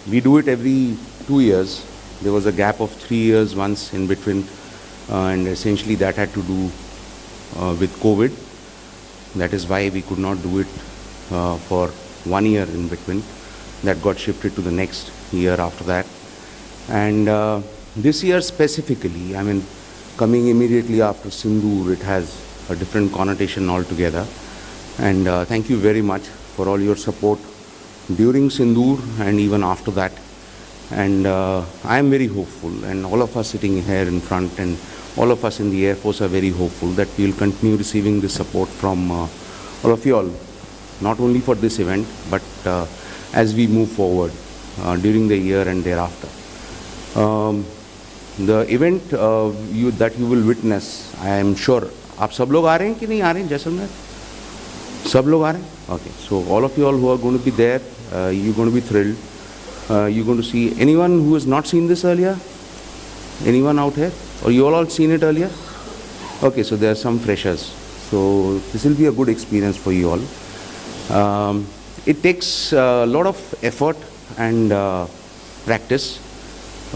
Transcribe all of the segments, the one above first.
We do it every 2 years. There was a gap of 3 years once in between, and essentially that had to do with COVID. That is why we could not do it for 1 year in between. That got shifted to the next year after that. And this year specifically, I mean, coming immediately after Sindoor, it has a different connotation altogether. And thank you very much for all your support during Sindoor and even after that. And I am very hopeful, and all of us sitting here in front and all of us in the Air Force are very hopeful that we will continue receiving this support from all of you all, not only for this event, but as we move forward during the year and thereafter. The event that you will witness, I am sure, आप सब लोग आ रहे हैं कि नहीं आ रहे हैं जैसलमेर? सब लोग आ रहे हैं? Okay, so all of you all who are going to be there, you're going to be thrilled. You're going to see anyone who has not seen this earlier? Anyone out here? Or you all seen it earlier? Okay, so there are some freshers. So this will be a good experience for you all. It takes a lot of effort and practice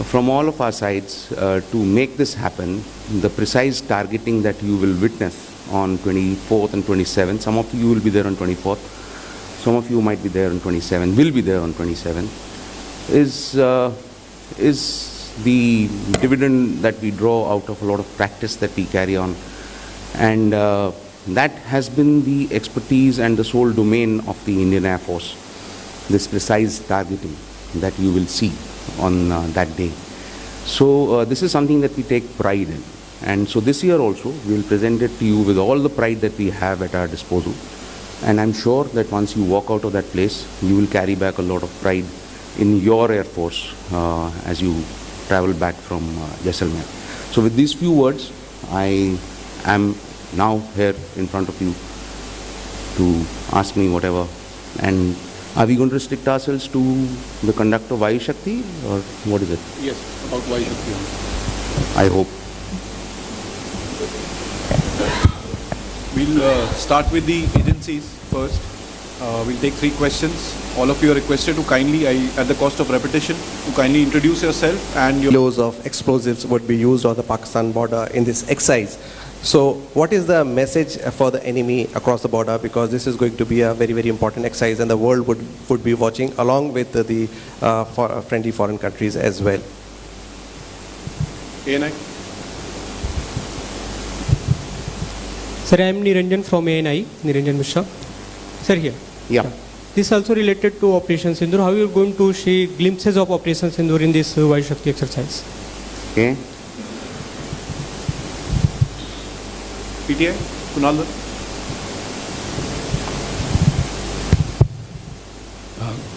from all of our sides to make this happen. The precise targeting that you will witness on 24th and 27th. Some of you will be there on 24th. Some of you might be there on 27th. Will be there on 27th. Is the dividend that we draw out of a lot of practice that we carry on, and that has been the expertise and the sole domain of the Indian Air Force, this precise targeting that you will see on that day. So this is something that we take pride in, and so this year also we will present it to you with all the pride that we have at our disposal, and I'm sure that once you walk out of that place, you will carry back a lot of pride in your Air Force as you travel back from Jaisalmer. So with these few words, I am now here in front of you to ask me whatever. And are we going to restrict ourselves to the conduct of Vayu Shakti, or what is it? Yes, about Vayu Shakti. I hope. We'll start with the agencies first. We'll take 3 questions. All of you are requested to kindly, at the cost of repetition, to kindly introduce yourself and your... Kilos of explosives would be used on the Pakistan border in this exercise. So what is the message for the enemy across the border? Because this is going to be a very, very important exercise, and the world would be watching along with the friendly foreign countries as well. ANI? Sir, I am Niranjan from ANI, Niranjan Mishra. Sir, here. Yeah. This is also related to Operation Sindoor. How you are going to see glimpses of Operation Sindoor in this Vayu Shakti exercise? Okay. PTI? Kunal Dutt?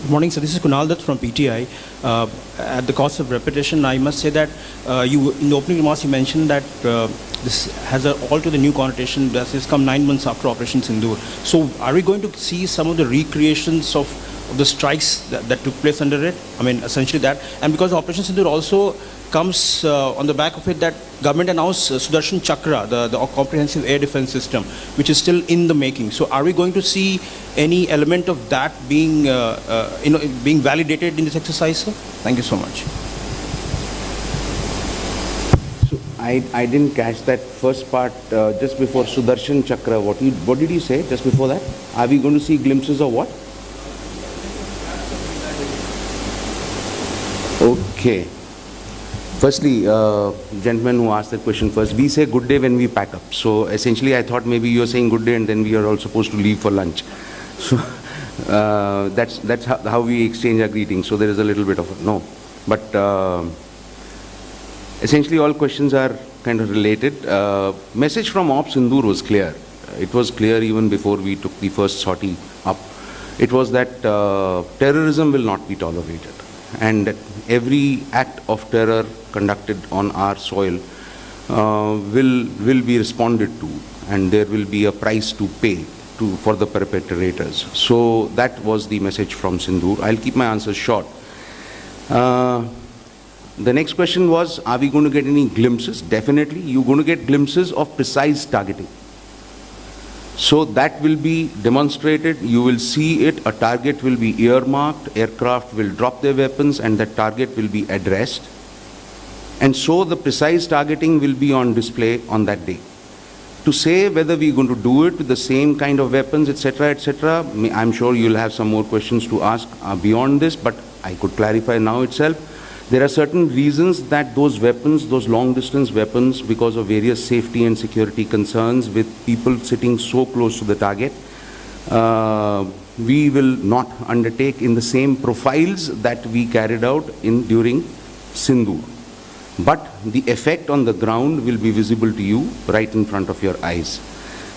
Good morning, sir. This is Kunal Dutt from PTI. At the cost of repetition, I must say that you, in the opening remarks, you mentioned that this has all to the new connotation that has come 9 months after Operation Sindoor. So, are we going to see some of the recreations of the strikes that took place under it? I mean, essentially that. And because Operation Sindoor also comes on the back of it that government announced Sudarshan Chakra, the comprehensive air defense system, which is still in the making. So, are we going to see any element of that being, being validated in this exercise, sir? Thank you so much. So I didn't catch that first part just before Sudarshan Chakra. What did you say just before that? Are we going to see glimpses of what? Okay. Firstly, gentleman who asked that question first, we say good day when we pack up. So essentially I thought maybe you're saying good day and then we are all supposed to leave for lunch. So that's how we exchange our greetings. So there is a little bit of no. But essentially all questions are kind of related. Message from Ops Sindoor was clear. It was clear even before we took the first sortie up. It was that terrorism will not be tolerated. And every act of terror conducted on our soil will be responded to, and there will be a price to pay for the perpetrators. So that was the message from Sindoor. I'll keep my answers short. The next question was, are we going to get any glimpses? Definitely. You're going to get glimpses of precise targeting. So that will be demonstrated. You will see it. A target will be earmarked. Aircraft will drop their weapons, and that target will be addressed. And so the precise targeting will be on display on that day. To say whether we're going to do it with the same kind of weapons, etc., I'm sure you'll have some more questions to ask beyond this, but I could clarify now itself. There are certain reasons that those weapons, those long-distance weapons, because of various safety and security concerns with people sitting so close to the target, we will not undertake in the same profiles that we carried out during Sindoor. But the effect on the ground will be visible to you right in front of your eyes.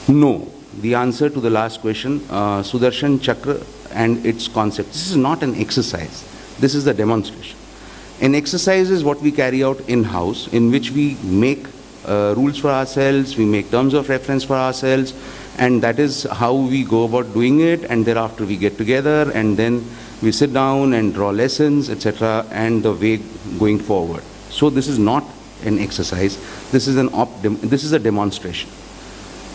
No, the answer to the last question, Sudarshan Chakra and its concept. This is not an exercise. This is the demonstration. An exercise is what we carry out in-house, in which we make rules for ourselves, we make terms of reference for ourselves, and that is how we go about doing it, and thereafter we get together, and then we sit down and draw lessons, etc., and the way going forward. So this is not an exercise, this is a demonstration.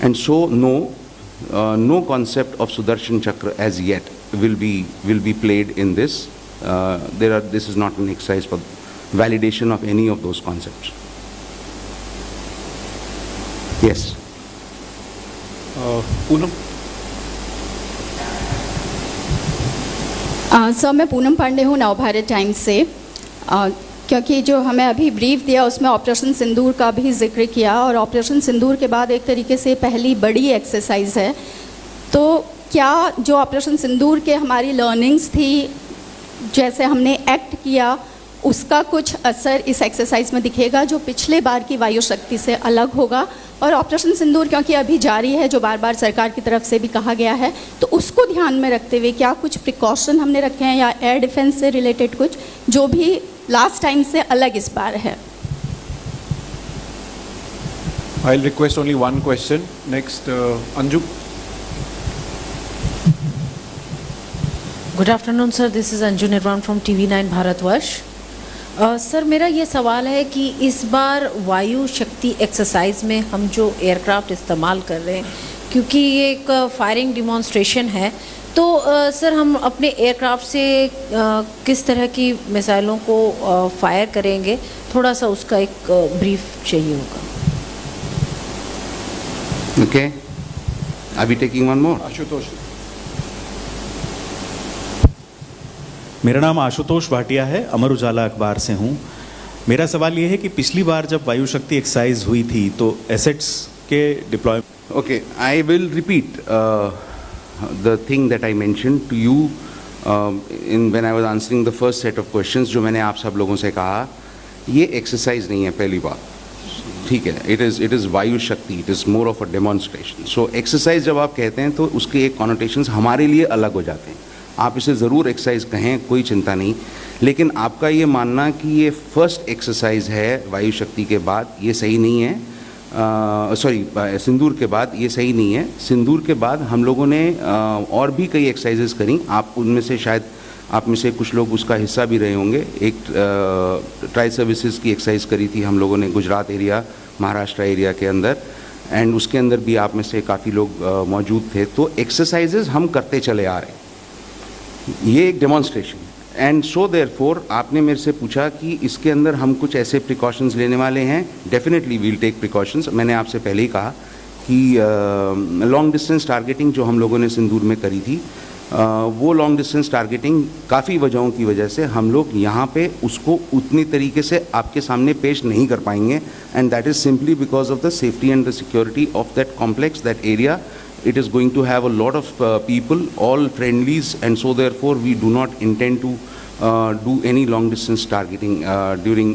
And so no concept of Sudarshan Chakra as yet will be played in this. This is not an exercise for validation of any of those concepts. Yes. Poonam. Sir मैं पूनम पांडे हूँ Navbharat times से। क्योंकि जो हमें अभी brief दिया उसमें operation सिंदूर का भी जिक्र किया, और ऑपरेशन सिंदूर के बाद एक तरीके से पहली बड़ी एक्सरसाइज है। तो क्या जो ऑपरेशन सिंदूर के हमारी लर्निंग्स थी, जैसे हमने एक्ट किया, उसका कुछ असर इस एक्सरसाइज में दिखेगा जो पिछले बार की वायु शक्ति से अलग होगा? और ऑपरेशन सिंदूर क्योंकि अभी जारी है, जो बार बार सरकार की तरफ से भी कहा गया है, तो उसको ध्यान में रखते हुए क्या कुछ प्रिकॉशन हमने रखे हैं, या एयर डिफेंस से रिलेटेड कुछ जो भी लास्ट टाइम से अलग इस बार है? I'll request only one question. Next, Anju. Good afternoon sir, this is Anju निर्वाण फ्रॉम TV9 भारतवर्ष। सर मेरा ये सवाल है कि इस बार वायु शक्ति एक्सरसाइज में हम जो एयरक्राफ्ट इस्तेमाल कर रहे हैं, क्योंकि ये एक फायरिंग डिमॉन्स्ट्रेशन है, तो सर हम अपने एयरक्राफ्ट से किस तरह की मिसाइलों को फायर करेंगे, थोड़ा सा उसका एक ब्रीफ चाहिए होगा। Okay. Are we taking one more? Ashutosh. मेरा नाम आशुतोष भाटिया है, अमर उजाला अखबार से हूँ। मेरा सवाल ये है कि पिछली बार जब वायु शक्ति एक्सरसाइज हुई थी तो एसेट्स के deployment. Okay, I will repeat the thing that I mentioned to you when I was answering the first set of questions, जो मैंने आप सब लोगों से कहा, ये एक्सरसाइज नहीं है पहली बार, ठीक है। इट इज़ वायु शक्ति, it is more of a demonstration. So exercise जब आप कहते हैं तो उसके एक कॉनोटेशंस हमारे लिए अलग हो जाते हैं। आप इसे ज़रूर एक्सरसाइज कहें, कोई चिंता नहीं, लेकिन आपका ये मानना कि ये फर्स्ट एक्सरसाइज है वायु शक्ति के बाद, ये सही नहीं है। सिंदूर के बाद ये सही नहीं है। सिंदूर के बाद हम लोगों ने और भी कई एक्सरसाइजेस करी। आप उनमें से शायद आप में से कुछ लोग उसका हिस्सा भी रहे होंगे। एक ट्राई सर्विसेज की एक्सरसाइज करी थी हम लोगों ने गुजरात एरिया, महाराष्ट्र एरिया के अंदर, एंड उसके अंदर भी आप में से काफ़ी लोग मौजूद थे। तो एक्सरसाइजेज हम करते चले आ रहे हैं, ये एक डेमोन्स्ट्रेशन। एंड सो देयरफॉर आपने मेरे से पूछा कि इसके अंदर हम कुछ ऐसे प्रिकॉशंस लेने वाले हैं। Definitely we'll take precautions. मैंने आपसे पहले ही कहा कि लॉन्ग डिस्टेंस टारगेटिंग जो हम लोगों ने सिंदूर में करी थी, वो लॉन्ग डिस्टेंस टारगेटिंग काफ़ी वजहों की वजह से हम लोग यहाँ पे उसको उतनी तरीके से आपके सामने पेश नहीं कर पाएंगे, and that is simply because of the safety and the security of that complex, that area. It is going to have a lot of people, all friendlies, and so therefore we do not intend to do any long distance targeting during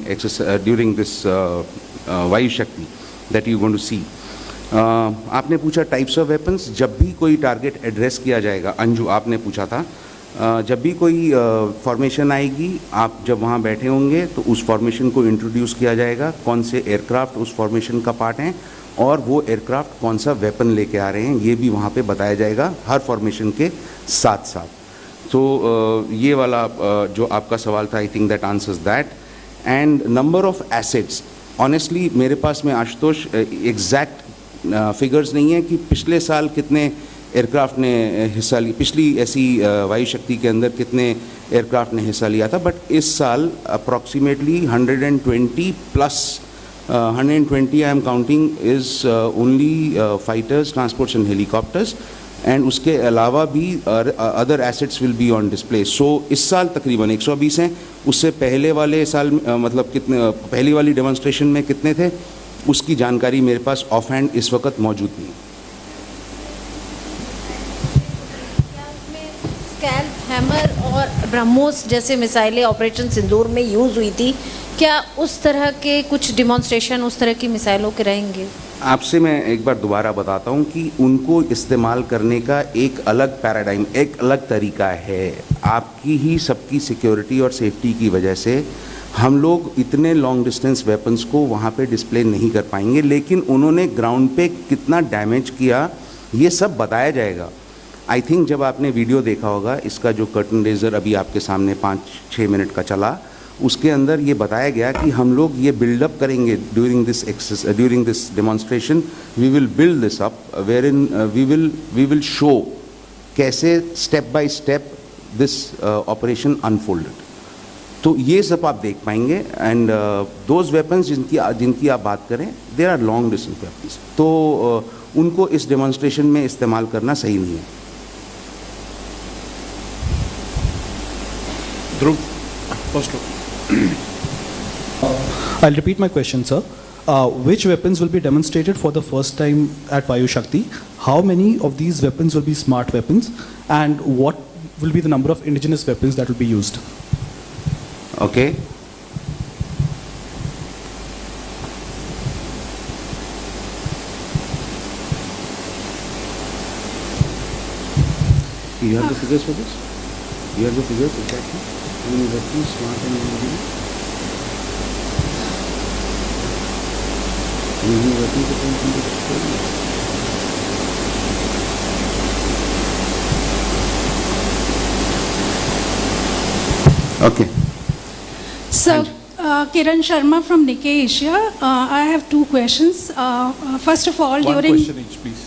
this Vayu Shakti that you are going to see. आपने पूछा types of weapons. जब भी कोई target address किया जाएगा, अंजू आपने पूछा था, जब भी कोई फॉर्मेशन आएगी, आप जब वहाँ बैठे होंगे तो उस फॉर्मेशन को इंट्रोड्यूस किया जाएगा, कौन से एयरक्राफ्ट उस फॉर्मेशन का पार्ट हैं और वो एयरक्राफ्ट कौन सा वेपन लेके आ रहे हैं, ये भी वहाँ पे बताया जाएगा हर फॉर्मेशन के साथ साथ। तो ये वाला जो आपका सवाल था, I think that answers that. And number of assets, honestly मेरे पास में आशुतोष एग्जैक्ट फिगर्स नहीं है कि पिछले साल कितने एयरक्राफ्ट ने हिस्सा लिया, पिछली ऐसी वायु शक्ति के अंदर कितने एयरक्राफ्ट ने हिस्सा लिया था, बट इस साल approximately 120 plus 120 I am counting is only fighters, transports and helicopters, and उसके अलावा भी other assets will be on display. So इस साल तकरीबन 120 हैं. उससे पहले वाले साल मतलब कितने, पहली वाली डेमोन्स्ट्रेशन में कितने थे उसकी जानकारी मेरे पास ऑफ हैंड इस वक्त मौजूद नहीं. स्कैल्प, हैमर और ब्रह्मोस जैसे मिसाइलें ऑपरेशन सिंदूर में यूज़ हुई थी, क्या उस तरह के कुछ डिमॉन्स्ट्रेशन उस तरह की मिसाइलों के रहेंगे? आपसे मैं एक बार दोबारा बताता हूं कि उनको इस्तेमाल करने का एक अलग पैराडाइम, एक अलग तरीका है. आपकी ही सबकी सिक्योरिटी और सेफ्टी की वजह से हम लोग इतने लॉन्ग डिस्टेंस वेपन्स को वहाँ पे डिस्प्ले नहीं कर पाएंगे, लेकिन उन्होंने ग्राउंड पे कितना डैमेज किया ये सब बताया जाएगा. आई थिंक जब आपने वीडियो देखा होगा, इसका जो कर्टन रेजर अभी आपके सामने 5-6 मिनट का चला, उसके अंदर ये बताया गया कि हम लोग ये बिल्डअप करेंगे during this demonstration. We will build this up wherein we will show कैसे step by step this operation unfolded. तो ये सब आप देख पाएंगे. एंड दोज वेपन्स जिनकी आप बात करें, there are long distance weapons, तो उनको इस डेमोन्स्ट्रेशन में इस्तेमाल करना सही नहीं है. ध्रुव, फर्स्ट लो. I'll repeat my question, sir. Which weapons will be demonstrated for the first time at Vayu Shakti? How many of these weapons will be smart weapons? And what will be the number of indigenous weapons that will be used? Okay. You have the figures for this? You have the figures exactly? How many weapons, smart and indigenous? How many weapons are going to be destroyed? Okay. So, Kiran Sharma from Nikkei Asia. I have two questions. First of all, One during... question each, please.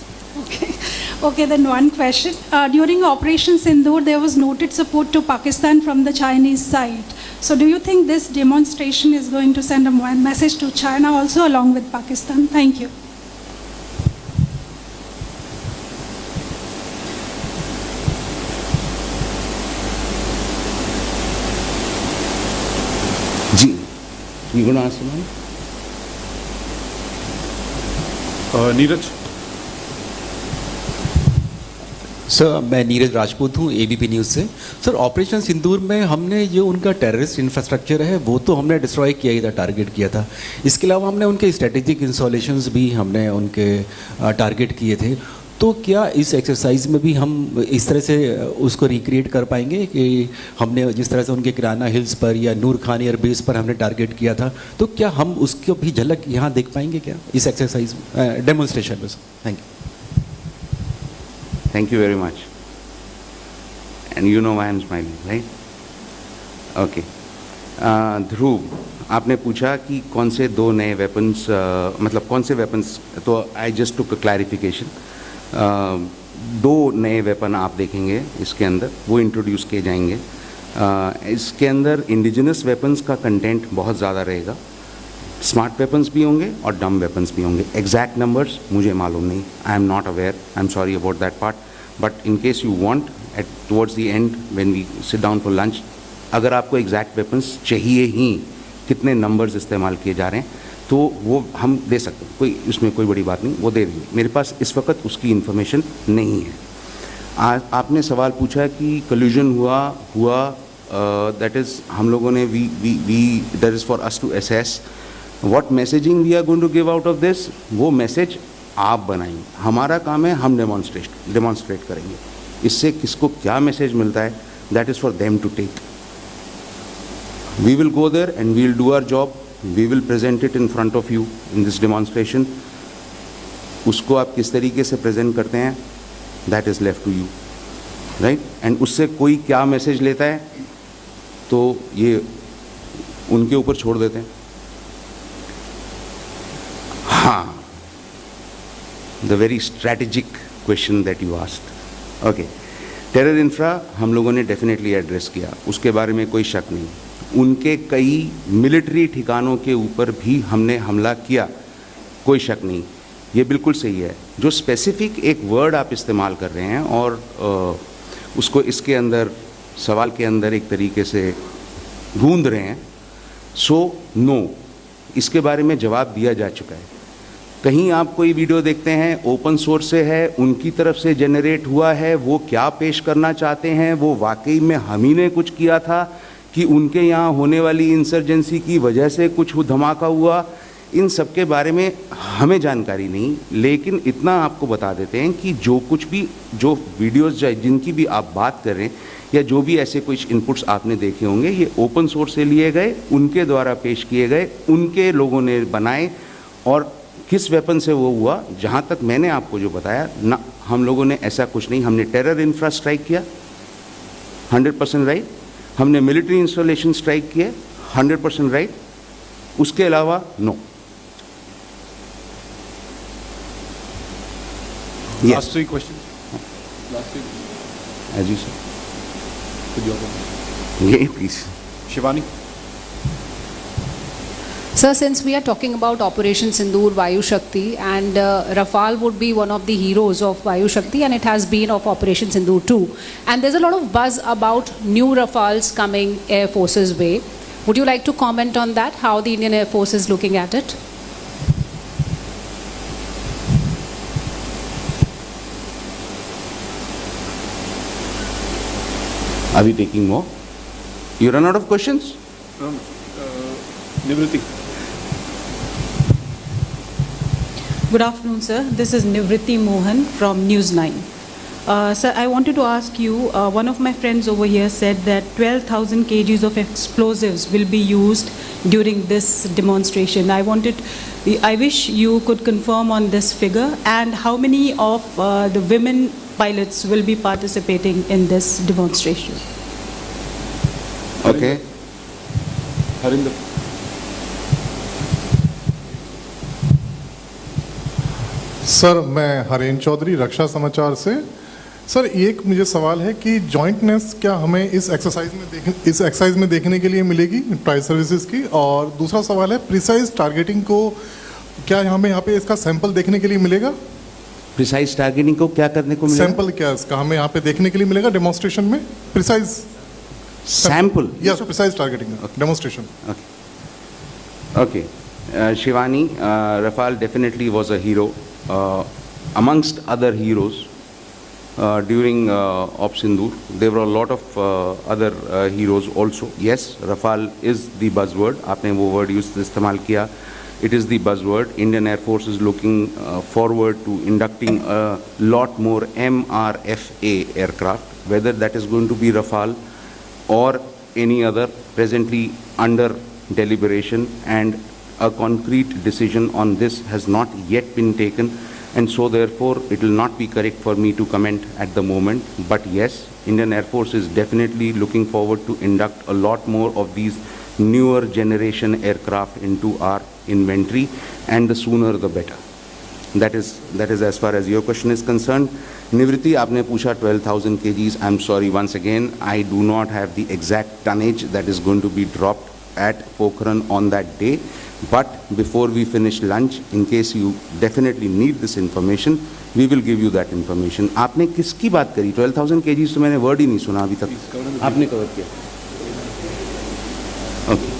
Okay, then one question. During Operation Sindoor, there was noted support to Pakistan from the Chinese side. So do you think this demonstration is going to send a message to China also along with Pakistan? Thank you. Ji, you going to answer mine? Neeraj. Sir, मैं नीरज राजपूत हूँ ABP news से. Sir, operation सिंदूर में हमने जो उनका terrorist infrastructure है वो तो हमने डिस्ट्रॉय किया ही था, टारगेट किया था. इसके अलावा हमने उनके स्ट्रेटेजिक इंस्टॉलेशंस भी हमने उनके टारगेट किए थे. तो क्या इस एक्सरसाइज में भी हम इस तरह से उसको रिक्रिएट कर पाएंगे कि हमने जिस तरह से उनके किराना हिल्स पर या नूर खान एयर बेस पर हमने टारगेट किया था, तो क्या हम उसको भी झलक यहाँ देख पाएंगे क्या इस एक्सरसाइज डेमोन्स्ट्रेशन में? Thank you. Thank you very much. And you know why I'm smiling, right? Okay. ध्रुव, आपने पूछा कि कौन से दो नए वेपन्स, मतलब कौन से वेपन्स, तो I just took a clarification. दो नए वेपन आप देखेंगे इसके अंदर, वो इंट्रोड्यूस किए जाएंगे. इसके अंदर इंडिजिनस वेपन्स का कंटेंट बहुत ज़्यादा रहेगा. स्मार्ट वेपन्स भी होंगे और डम वेपन्स भी होंगे. एग्जैक्ट नंबर्स मुझे मालूम नहीं. I am not aware. I am sorry about that part. But in case you want, at towards the end when we sit down for lunch, अगर आपको एग्जैक्ट वेपन्स चाहिए ही, कितने नंबर्स इस्तेमाल किए जा रहे हैं, तो वो हम दे सकते हैं. कोई उसमें कोई बड़ी बात नहीं, वो दे देंगे. मेरे पास इस वक्त उसकी इन्फॉर्मेशन नहीं है. आपने सवाल पूछा कि कल्यूजन हुआ दैट इज़ हम लोगों ने we that is for us to assess what messaging we are going to give out of this. वो मैसेज आप बनाएंगे. हमारा काम है हम डेमोन्स्ट्रेट करेंगे. इससे किसको क्या मैसेज मिलता है, that is for them to take. We will go there and we will do our job. We will present it in front of you in this demonstration. उसको आप किस तरीके से प्रेजेंट करते हैं, that is left to you, right. And उससे कोई क्या मैसेज लेता है तो ये उनके ऊपर छोड़ देते हैं. हाँ, the very strategic question that you asked. Okay. Terror infra हम लोगों ने डेफिनेटली एड्रेस किया, उसके बारे में कोई शक नहीं. उनके कई मिलिट्री ठिकानों के ऊपर भी हमने हमला किया, कोई शक नहीं, ये बिल्कुल सही है. जो स्पेसिफिक एक वर्ड आप इस्तेमाल कर रहे हैं और उसको इसके अंदर सवाल के अंदर एक तरीके से गूंद रहे हैं, सो नो, इसके बारे में जवाब दिया जा चुका है. कहीं आप कोई वीडियो देखते हैं ओपन सोर्स से है, उनकी तरफ से जनरेट हुआ है, वो क्या पेश करना चाहते हैं, वो वाकई में हम ही ने कुछ किया था कि उनके यहाँ होने वाली इंसर्जेंसी की वजह से कुछ धमाका हुआ, इन सब के बारे में हमें जानकारी नहीं. लेकिन इतना आपको बता देते हैं कि जो कुछ भी, जो वीडियोस जिनकी भी आप बात कर रहे हैं या जो भी ऐसे कुछ इनपुट्स आपने देखे होंगे, ये ओपन सोर्स से लिए गए, उनके द्वारा पेश किए गए, उनके लोगों ने बनाए. और किस वेपन से वो हुआ, जहाँ तक मैंने आपको जो बताया ना, हम लोगों ने ऐसा कुछ नहीं. हमने टेरर इंफ्रा स्ट्राइक किया, 100% राइट. हमने मिलिट्री इंस्टॉलेशन स्ट्राइक किए, 100% राइट. उसके अलावा no. Last three questions. Last three. As you said. Could you open? Yeah, please. Shivani. Sir, since we are talking about Operation Sindoor Vayu Shakti, and Rafale would be one of the heroes of Vayu Shakti, and it has been of Operation Sindoor too. And there's a lot of buzz about new Rafales coming Air Force's way. Would you like to comment on that, how the Indian Air Force is looking at it? Are we taking more? You run out of questions? No. Nivriti. Good afternoon, sir. This is Nivriti Mohan from News 9. Sir, I wanted to ask you, one of my friends over here said that 12,000 kgs of explosives will be used during this demonstration. I wish you could confirm on this figure, and how many of the women pilots will be participating in this demonstration? Okay. Harinder. Sir, मैं हरेन चौधरी, रक्षा समाचार से. Sir, एक मुझे सवाल है कि jointness क्या हमें इस एक्सरसाइज में देखने के लिए मिलेगी ट्राई सर्विसेज की? और दूसरा सवाल है, प्रिसाइज टारगेटिंग को क्या हमें यहाँ पे इसका सैंपल देखने के लिए मिलेगा? प्रिसाइज टारगेटिंग को क्या करने को मिलेगा? सैंपल क्या इसका हमें यहाँ पे देखने के लिए मिलेगा डेमोन्स्ट्रेशन में? Precise sample? Yes, precise targeting demonstration. Okay. Shivani, Rafale definitely was a hero. Amongst other heroes during Op Sindoor, there were a lot of other heroes also. Yes, Rafale is the buzzword. आपने वो word इस्तेमाल किया. It is the buzzword. Indian Air Force is looking forward to inducting a lot more MRFA aircraft, whether that is going to be Rafale or any other, presently under deliberation, and a concrete decision on this has not yet been taken, and so therefore it will not be correct for me to comment at the moment. But yes, Indian Air Force is definitely looking forward to induct a lot more of these newer generation aircraft into our inventory, and the sooner the better. That is as far as your question is concerned. Nivriti, आपने पूछा 12,000 kgs. I'm sorry once again, I do not have the exact tonnage that is going to be dropped at Pokhran on that day. But before we finish lunch, in case you definitely need this information, we will give you that information. आपने किसकी बात करी? 12,000 kgs तो मैंने word ही नहीं सुना अभी तक. आपने कवर किया. Okay.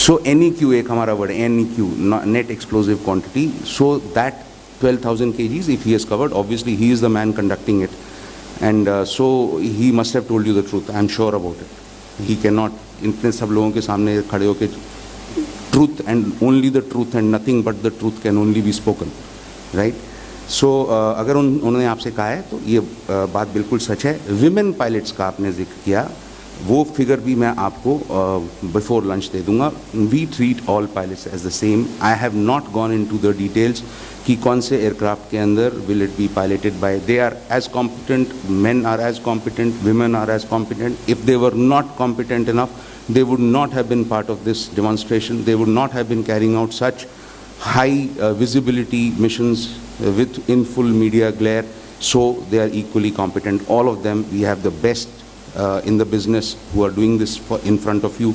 So NEQ एक हमारा वर्ड है, NEQ, net explosive quantity. So that 12,000 kgs, if he has covered, obviously he is the man conducting it, and so he must have told you the truth. I'm sure about it. He cannot, इतने सब लोगों के सामने खड़े होके truth and only the truth and nothing but the truth can only be spoken, right? So अगर उन्होंने आपसे कहा है तो ये बात बिल्कुल सच है. विमेन पायलट्स का आपने जिक्र किया, वो फिगर भी मैं आपको बिफोर लंच दे दूंगा. We treat all pilots as the same. I have not gone into the details कि कौन से एयरक्राफ्ट के अंदर will it be piloted by. They are as competent, men are as competent, women are as competent. If they were not competent enough, they would not have been part of this demonstration. They would not have been carrying out such high visibility missions with in full media glare, so they are equally competent. All of them, we have the best in the business who are doing this in front of you.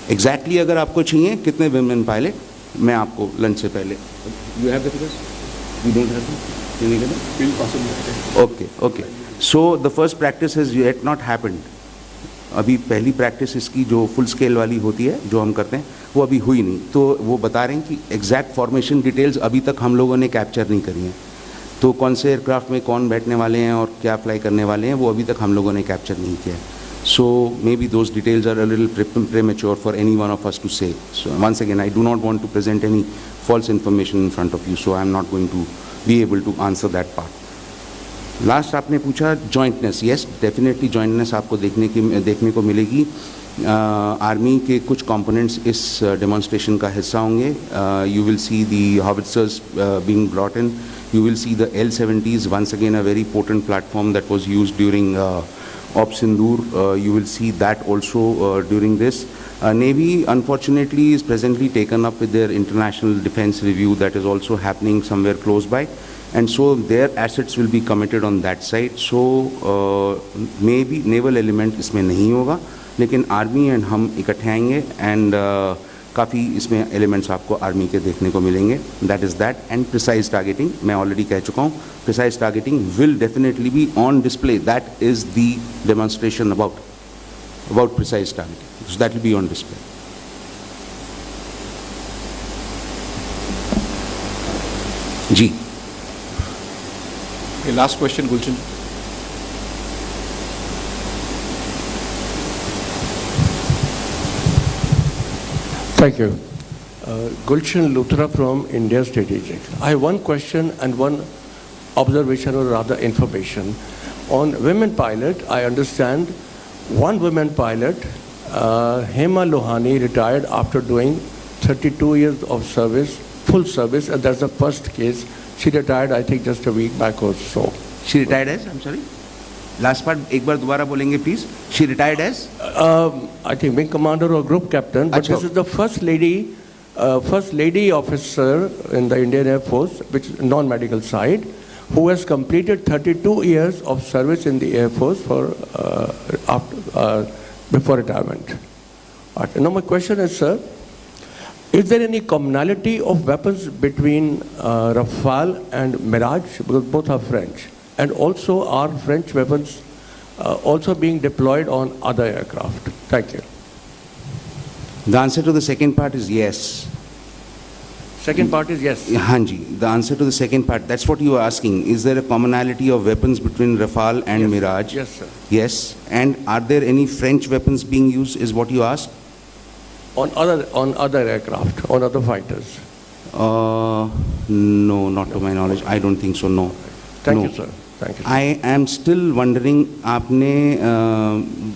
Exactly अगर आपको चाहिए कितने women pilot, मैं आपको lunch से पहले. You have the figures? You don't have them? You need them? We'll possibly. Okay. So the first practice has yet not happened. अभी पहली प्रैक्टिस इसकी जो फुल स्केल वाली होती है जो हम करते हैं वो अभी हुई नहीं, तो वो बता रहे हैं कि एग्जैक्ट फॉर्मेशन डिटेल्स अभी तक हम लोगों ने कैप्चर नहीं करी हैं. तो कौन से एयरक्राफ्ट में कौन बैठने वाले हैं और क्या फ्लाई करने वाले हैं वो अभी तक हम लोगों ने कैप्चर नहीं किया है. So maybe those details are a little premature for any one of us to say. So once again I do not want to present any false information in front of you, so I am not going to be able to answer that part. Last आपने पूछा jointness. Yes, definitely jointness आपको देखने को मिलेगी. Army के कुछ components इस demonstration का हिस्सा होंगे. You will see the howitzers being brought in. You will see the L-70s, once again a very potent platform that was used during Op Sindoor. You will see that also during this. Navy, unfortunately, is presently taken up with their international defense review that is also happening somewhere close by. And so their assets will be committed on that side. So maybe naval element इसमें नहीं होगा, लेकिन army and हम इकट्ठे आएंगे and काफ़ी इसमें elements आपको आर्मी के देखने को मिलेंगे. That is that. And precise targeting मैं ऑलरेडी कह चुका हूँ. Precise targeting will definitely be on display. That is the demonstration about precise targeting. So that will be on display. Ji. Okay, last question, Gulshan. Thank you. Gulshan Luthra from India Strategic. I have one question and one observation or rather information. On women pilot, I understand one woman pilot, Hema Lohani, retired after doing 32 years of service, full service, and that's the first case. She retired, I think, just a week back or so. She retired as? I'm sorry? Last part, एक बार दोबारा बोलेंगे please. She retired as? I think wing commander or group captain. But this is the first lady officer in the Indian Air Force, which is non-medical side, who has completed 32 years of service in the Air Force before retirement. Now my question is, sir, is there any commonality of weapons between Rafale and Mirage, because both are French? And also are French weapons also being deployed on other aircraft? Thank you. The answer to the second part is yes. Second part is yes. Hanji, the answer to the second part, that's what you are asking. Is there a commonality of weapons between Rafale and Yes. Mirage? Yes, sir. Yes. And are there any French weapons being used, is what you asked? On other aircraft, on other fighters. No, not to my knowledge. I don't think so, no. Thank No. you, sir. Thank you. I am still wondering, आपने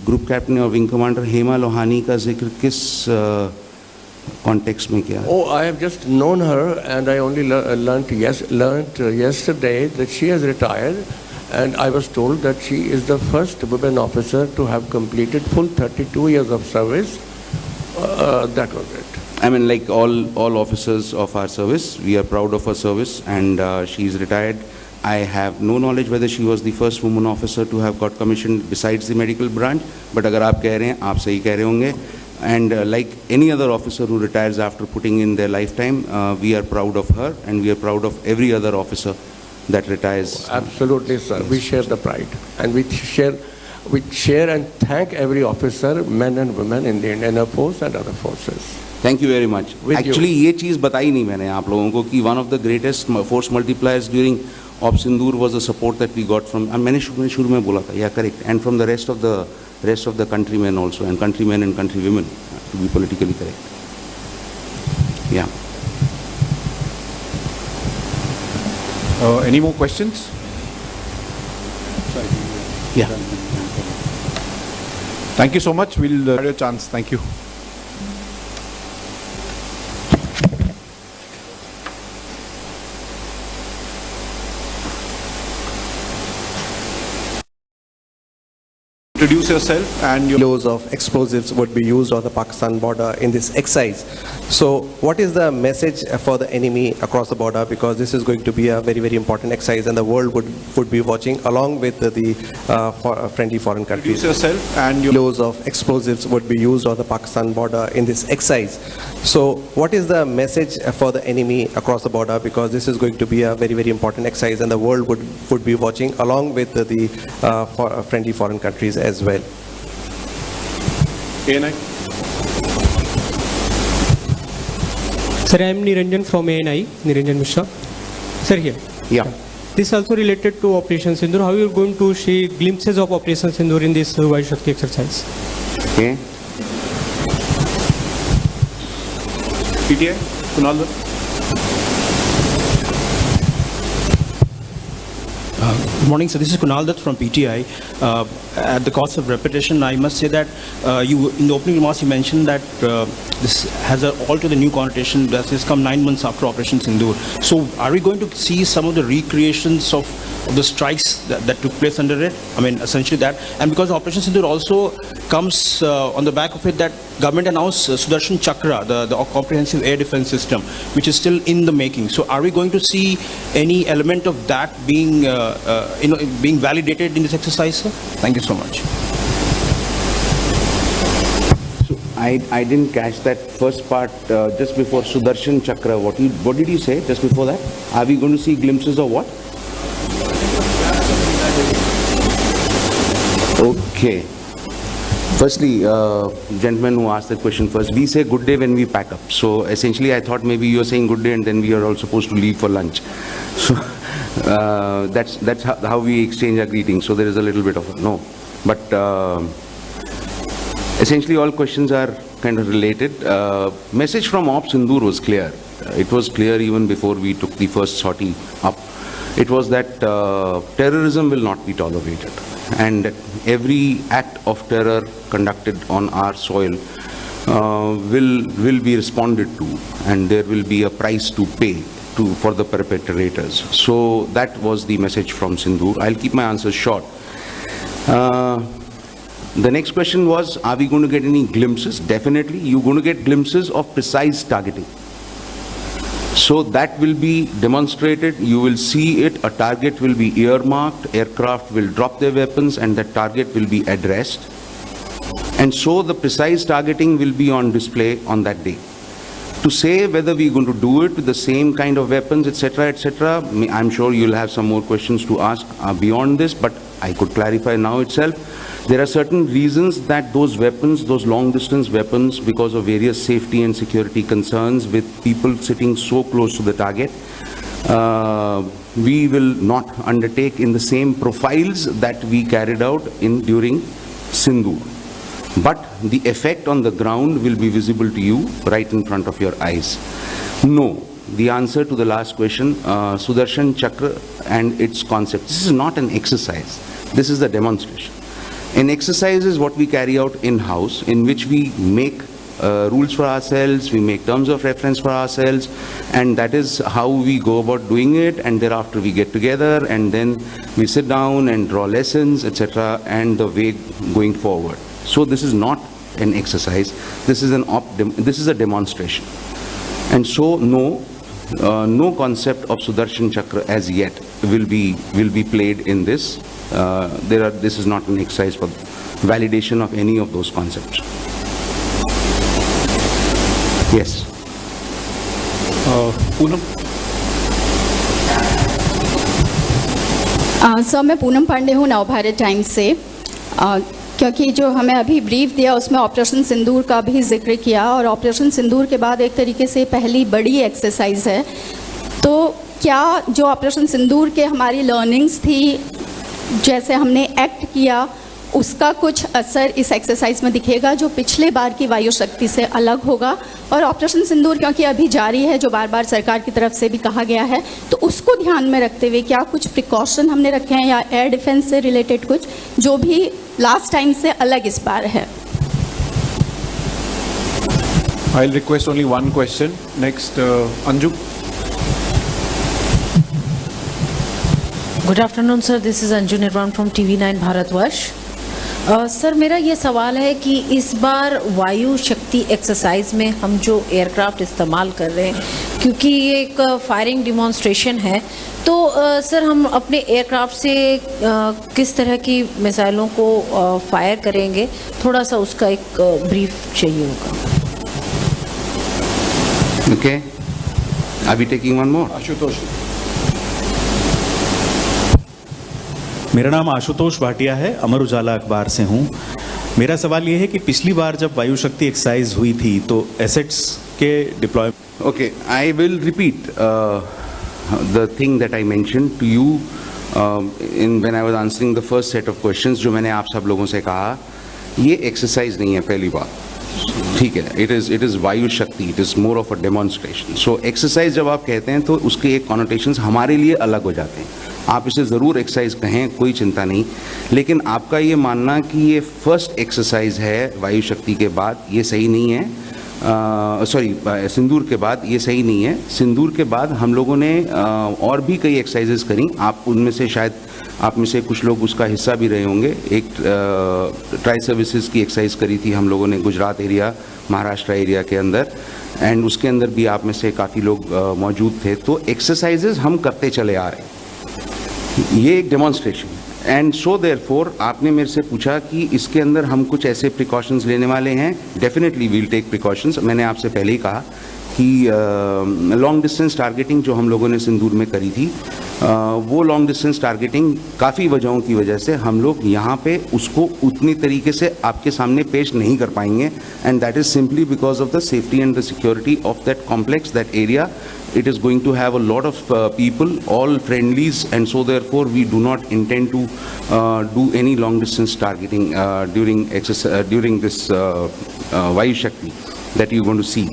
group captain और wing commander Hema Lohani का जिक्र किस context में किया? Oh, I have just known her, and I only learned yesterday that she has retired, and I was told that she is the first woman officer to have completed full 32 years of service. That was it. I mean, like all officers of our service, we are proud of her service, and she is retired. I have no knowledge whether she was the first woman officer to have got commissioned besides the medical branch, but अगर आप कह रहे हैं, आप सही कह रहे होंगे. And like any other officer who retires after putting in their lifetime, we are proud of her, and we are proud of every other officer that retires. Absolutely, sir. We share the pride, and we share and thank every officer, men and women in the Indian Air Force and other forces. Thank you very much. With you. Actually, ये चीज़ बताई नहीं मैंने आप लोगों को कि one of the greatest force multipliers during Op Sindoor was the support that we got from. मैंने शुरू में बोला था, yeah, correct, and from the rest of the countrymen also, and countrymen and countrywomen, to be politically correct. Yeah. Any more questions? Yeah. Thank you so much. We'll have your chance. Thank you. introduce yourself and your kilos of explosives would be used on the Pakistan border in this exercise. So what is the message for the enemy across the border? Because this is going to be a very, very important exercise and the world would be watching along with the friendly foreign countries. introduce yourself and your Kilos of explosives would be used on the Pakistan border in this exercise. So what is the message for the enemy across the border? Because this is going to be a very, very important exercise and the world would be watching along with the friendly foreign countries as well. ANI. Sir, I am Niranjan from ANI, Niranjan Mishra. Sir, here. Yeah. This is also related to Operation Sindoor. How you are going to see glimpses of Operation Sindoor in this Vayu Shakti exercise? Okay. PTI. Kunal Dutt. Good morning, sir. This is Kunal Dutt from PTI. At the cost of repetition, I must say that you, in the opening remarks, you mentioned that this has an altogether new connotation that has come 9 months after Operation Sindoor. So, are we going to see some of the recreations of the strikes that took place under it? I mean, essentially that. And because Operation Sindoor also comes on the back of it that government announced Sudarshan Chakra, the comprehensive air defense system, which is still in the making. So, are we going to see any element of that being being validated in this exercise, sir? Thank you so much. So I didn't catch that first part just before Sudarshan Chakra. What did you say just before that? Are we going to see glimpses of what? Okay. Firstly, gentleman who asked that question first, we say good day when we pack up. So essentially I thought maybe you're saying good day and then we are all supposed to leave for lunch. So that's how we exchange our greetings. So there is a little bit of no. But essentially all questions are kind of related. Message from Op Sindoor was clear. It was clear even before we took the first sortie up. It was that terrorism will not be tolerated. And every act of terror conducted on our soil will be responded to, and there will be a price to pay for the perpetrators. So that was the message from Sindoor. I'll keep my answers short. The next question was, are we going to get any glimpses? Definitely. You're going to get glimpses of precise targeting. So that will be demonstrated. You will see it. A target will be earmarked. Aircraft will drop their weapons and the target will be addressed. And so the precise targeting will be on display on that day. To say whether we're going to do it with the same kind of weapons, etc., I'm sure you'll have some more questions to ask beyond this, but I could clarify now itself. There are certain reasons that those weapons, those long-distance weapons, because of various safety and security concerns with people sitting so close to the target, we will not undertake in the same profiles that we carried out during Sindoor. But the effect on the ground will be visible to you right in front of your eyes. No. The answer to the last question, Sudarshan Chakra and its concept. This is not an exercise. This is a demonstration. An exercise is what we carry out in-house, in which we make rules for ourselves, we make terms of reference for ourselves, and that is how we go about doing it, and thereafter we get together and then we sit down and draw lessons, etc., and the way going forward. So this is not an exercise, this is a demonstration. And so no concept of Sudarshan Chakra as yet will be played in this. This is not an exercise for validation of any of those concepts. Yes. Poonam. Sir मैं पूनम पांडे हूँ Navbharat times से क्योंकि जो हमें अभी brief दिया उसमें operation सिंदूर का भी जिक्र किया और ऑपरेशन सिंदूर के बाद एक तरीके से पहली बड़ी एक्सरसाइज है। तो क्या जो ऑपरेशन सिंदूर के हमारी लर्निंग्स थी, जैसे हमने एक्ट किया, उसका कुछ असर इस एक्सरसाइज में दिखेगा जो पिछले बार की वायु शक्ति से अलग होगा? और ऑपरेशन सिंदूर क्योंकि अभी जारी है, जो बार बार सरकार की तरफ से भी कहा गया है, तो उसको ध्यान में रखते हुए क्या कुछ प्रिकॉशन हमने रखे हैं या एयर डिफेंस से रिलेटेड कुछ जो भी लास्ट टाइम से अलग इस बार है? I'll request only one question. Next, Anju. Good afternoon, sir. This is Anju Nirvan from TV9 Bharatvarsh. Sir मेरा ये सवाल है कि इस बार वायु शक्ति एक्सरसाइज में हम जो एयरक्राफ्ट इस्तेमाल कर रहे हैं, क्योंकि ये एक फायरिंग डिमॉन्स्ट्रेशन है, तो सर हम अपने एयरक्राफ्ट से किस तरह की मिसाइलों को फायर करेंगे, थोड़ा सा उसका एक ब्रीफ चाहिए होगा। Okay. Are we taking one more? Ashutosh. मेरा नाम आशुतोष भाटिया है, अमर उजाला अखबार से हूँ। मेरा सवाल ये है कि पिछली बार जब वायु शक्ति एक्सरसाइज हुई थी तो एसेट्स के deployment. Okay, I will repeat the thing that I mentioned to you when I was answering the first set of questions, जो मैंने आप सब लोगों से कहा, ये एक्सरसाइज नहीं है पहली बार, ठीक है। इट इज़ वायु शक्ति, it is more of a demonstration. So exercise जब आप कहते हैं तो उसके एक कॉनोटेशंस हमारे लिए अलग हो जाते हैं। आप इसे ज़रूर एक्सरसाइज कहें, कोई चिंता नहीं, लेकिन आपका ये मानना कि ये फर्स्ट एक्सरसाइज है वायु शक्ति के बाद, ये सही नहीं है। सॉरी, सिंदूर के बाद ये सही नहीं है। सिंदूर के बाद हम लोगों ने और भी कई एक्सरसाइजेस करी। आप उनमें से शायद आप में से कुछ लोग उसका हिस्सा भी रहे होंगे। एक ट्राई सर्विसेज की एक्सरसाइज करी थी हम लोगों ने गुजरात एरिया, महाराष्ट्र एरिया के अंदर, एंड उसके अंदर भी आप में से काफ़ी लोग मौजूद थे। तो एक्सरसाइजेज हम करते चले आ रहे हैं, ये एक डेमोन्स्ट्रेशन। एंड सो देयरफॉर आपने मेरे से पूछा कि इसके अंदर हम कुछ ऐसे प्रिकॉशंस लेने वाले हैं। Definitely we'll take precautions. मैंने आपसे पहले ही कहा कि लॉन्ग डिस्टेंस टारगेटिंग जो हम लोगों ने सिंदूर में करी थी, वो लॉन्ग डिस्टेंस टारगेटिंग काफ़ी वजहों की वजह से हम लोग यहाँ पे उसको उतनी तरीके से आपके सामने पेश नहीं कर पाएंगे, and that is simply because of the safety and the security of that complex, that area. It is going to have a lot of people, all friendlies, and so therefore we do not intend to do any long distance targeting during this Vayu Shakti that you're going to see.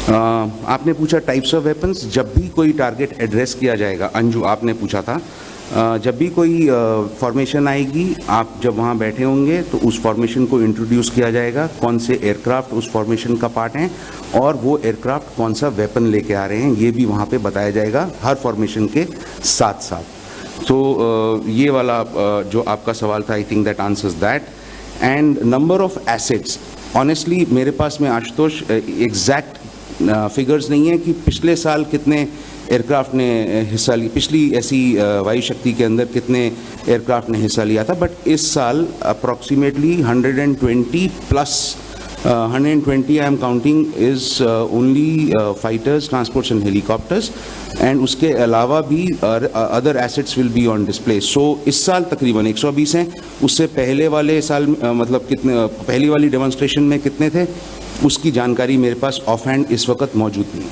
आपने पूछा types of weapons. जब भी कोई target address किया जाएगा, अंजू आपने पूछा था, जब भी कोई फॉर्मेशन आएगी, आप जब वहाँ बैठे होंगे तो उस फॉर्मेशन को इंट्रोड्यूस किया जाएगा, कौन से एयरक्राफ्ट उस फॉर्मेशन का पार्ट हैं और वो एयरक्राफ्ट कौन सा वेपन लेके आ रहे हैं, ये भी वहाँ पे बताया जाएगा हर फॉर्मेशन के साथ साथ। तो ये वाला जो आपका सवाल था, I think that answers that. And number of assets, honestly मेरे पास में आशुतोष एग्जैक्ट फिगर्स नहीं है कि पिछले साल कितने एयरक्राफ्ट ने हिस्सा लिया, पिछली ऐसी वायु शक्ति के अंदर कितने एयरक्राफ्ट ने हिस्सा लिया था, बट इस साल approximately 120 plus 120 I am counting is only fighters, transports and helicopters, and उसके अलावा भी other assets will be on display. So इस साल तकरीबन 120 हैं। उससे पहले वाले साल मतलब कितने, पहली वाली डेमोन्स्ट्रेशन में कितने थे, उसकी जानकारी मेरे पास ऑफ हैंड इस वक्त मौजूद नहीं।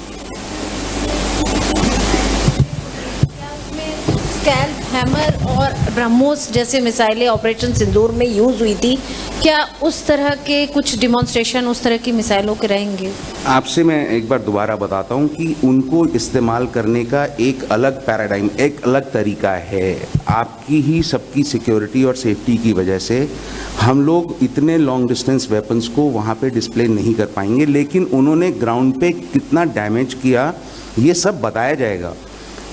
स्कैल्प, हैमर और ब्रह्मोस जैसे मिसाइलें ऑपरेशन सिंदूर में यूज़ हुई थी, क्या उस तरह के कुछ डिमॉन्स्ट्रेशन उस तरह की मिसाइलों के रहेंगे? आपसे मैं एक बार दोबारा बताता हूं कि उनको इस्तेमाल करने का एक अलग पैराडाइम, एक अलग तरीका है। आपकी ही सबकी सिक्योरिटी और सेफ्टी की वजह से हम लोग इतने लॉन्ग डिस्टेंस वेपन्स को वहां पे डिस्प्ले नहीं कर पाएंगे, लेकिन उन्होंने ग्राउंड पे कितना डैमेज किया ये सब बताया जाएगा।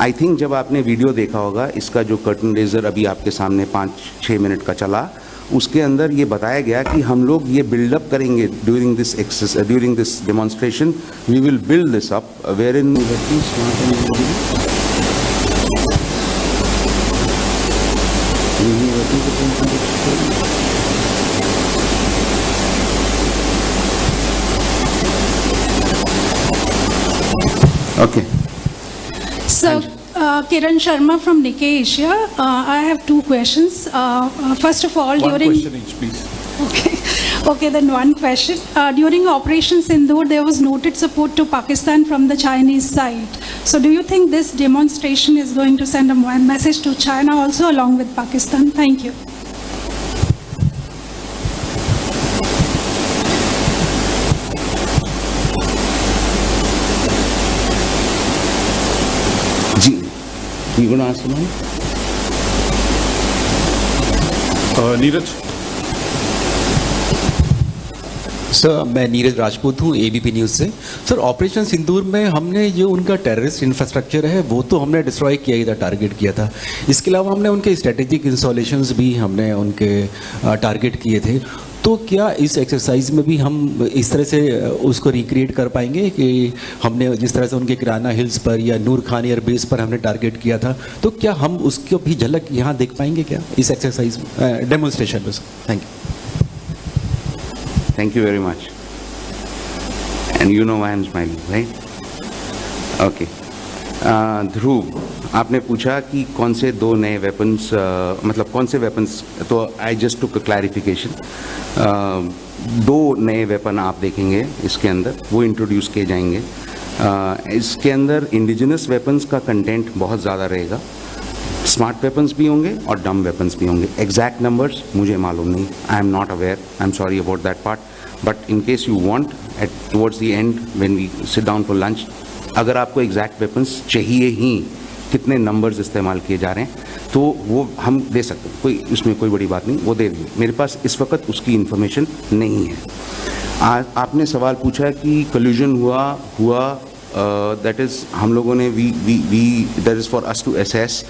आई थिंक जब आपने वीडियो देखा होगा, इसका जो कर्टन रेजर अभी आपके सामने 5-6 मिनट का चला, उसके अंदर ये बताया गया कि हम लोग ये बिल्डअप करेंगे during this demonstration, we will build this up wherein okay. So, Kiran Sharma from Nikkei Asia. I have two questions. First of all, One question each, please. Okay, then one question. During Operation Sindoor, there was noted support to Pakistan from the Chinese side. So, do you think this demonstration is going to send a message to China also along with Pakistan? Thank you. You going to ask him? Neeraj. Sir मैं नीरज राजपूत हूँ ABP news से। Sir operation सिंदूर में हमने जो उनका terrorist infrastructure है वो तो हमने डिस्ट्रॉय किया ही था, टारगेट किया था। इसके अलावा हमने उनके स्ट्रेटेजिक इंस्टॉलेशंस भी हमने उनके टारगेट किए थे। तो क्या इस एक्सरसाइज में भी हम इस तरह से उसको रिक्रिएट कर पाएंगे कि हमने जिस तरह से उनके किराना हिल्स पर या नूर खान एयर बेस पर हमने टारगेट किया था, तो क्या हम उसकी भी झलक यहाँ देख पाएंगे क्या इस एक्सरसाइज में, डेमोन्स्ट्रेशन में? Sir thank you. Thank you very much. And you know why I'm smiling, right? Okay. ध्रुव, आपने पूछा कि कौन से दो नए वेपन्स, मतलब कौन से वेपन्स, तो I just took a clarification. दो नए वेपन आप देखेंगे इसके अंदर, वो इंट्रोड्यूस किए जाएंगे। इसके अंदर इंडिजिनस वेपन्स का कंटेंट बहुत ज़्यादा रहेगा। स्मार्ट वेपन्स भी होंगे और डम वेपन्स भी होंगे। एग्जैक्ट नंबर्स मुझे मालूम नहीं, I am not aware, I am sorry about that part, but in case you want at towards the end when we sit down for lunch, अगर आपको एग्जैक्ट वेपन्स चाहिए ही, कितने नंबर्स इस्तेमाल किए जा रहे हैं, तो वो हम दे सकते हैं, कोई उसमें कोई बड़ी बात नहीं, वो दे देंगे। मेरे पास इस वक्त उसकी इन्फॉर्मेशन नहीं है। आपने सवाल पूछा कि कल्यूजन हुआ दैट इज़ हम लोगों ने we that is for us to assess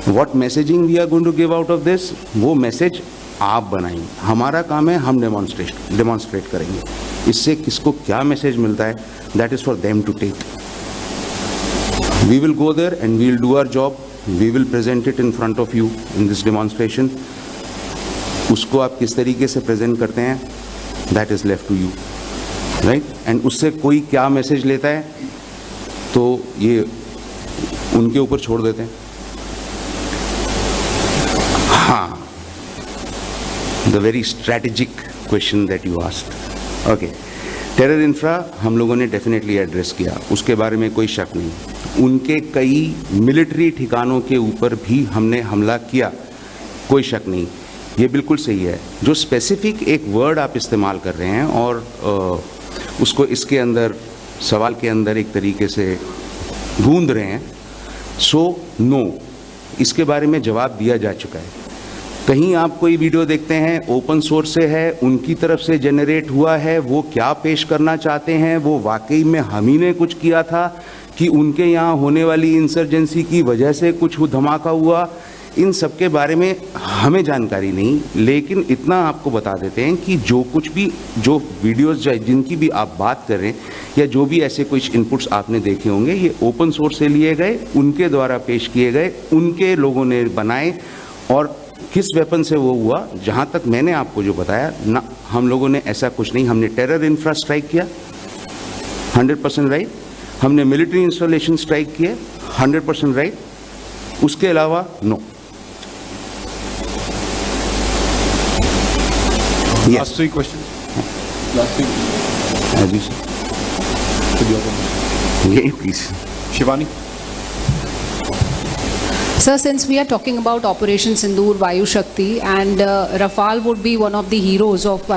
what messaging we are going to give out of this. वो मैसेज आप बनाएंगे, हमारा काम है हम डेमॉन्स्ट्रेट करेंगे। इससे किसको क्या मैसेज मिलता है, that is for them to take. We will go there and we will do our job, we will present it in front of you in this demonstration. उसको आप किस तरीके से प्रेजेंट करते हैं, that is left to you, right? And उससे कोई क्या मैसेज लेता है तो ये उनके ऊपर छोड़ देते हैं। हाँ, the very strategic question that you asked. Okay, terror infra हम लोगों ने डेफिनेटली एड्रेस किया, उसके बारे में कोई शक नहीं। उनके कई मिलिट्री ठिकानों के ऊपर भी हमने हमला किया, कोई शक नहीं, ये बिल्कुल सही है। जो स्पेसिफिक एक वर्ड आप इस्तेमाल कर रहे हैं और उसको इसके अंदर सवाल के अंदर एक तरीके से गूंद रहे हैं, सो नो, इसके बारे में जवाब दिया जा चुका है। कहीं आप कोई वीडियो देखते हैं ओपन सोर्स से है, उनकी तरफ से जनरेट हुआ है, वो क्या पेश करना चाहते हैं, वो वाकई में हम ही ने कुछ किया था कि उनके यहाँ होने वाली इंसर्जेंसी की वजह से कुछ धमाका हुआ, इन सब के बारे में हमें जानकारी नहीं। लेकिन इतना आपको बता देते हैं कि जो कुछ भी, जो वीडियोस जिनकी भी आप बात कर रहे हैं या जो भी ऐसे कुछ इनपुट्स आपने देखे होंगे, ये ओपन सोर्स से लिए गए, उनके द्वारा पेश किए गए, उनके लोगों ने बनाए। और किस वेपन से वो हुआ, जहाँ तक मैंने आपको जो बताया ना, हम लोगों ने ऐसा कुछ नहीं। हमने टेरर इंफ्रा स्ट्राइक किया 100% राइट, हमने मिलिट्री इंस्टॉलेशन स्ट्राइक किए 100% राइट, उसके अलावा no. Last three questions. Last three. As you say. Yeah, please. Shivani. Sir, since we are talking about Operation Sindoor, Vayu Shakti, and Rafale would be one of the heroes of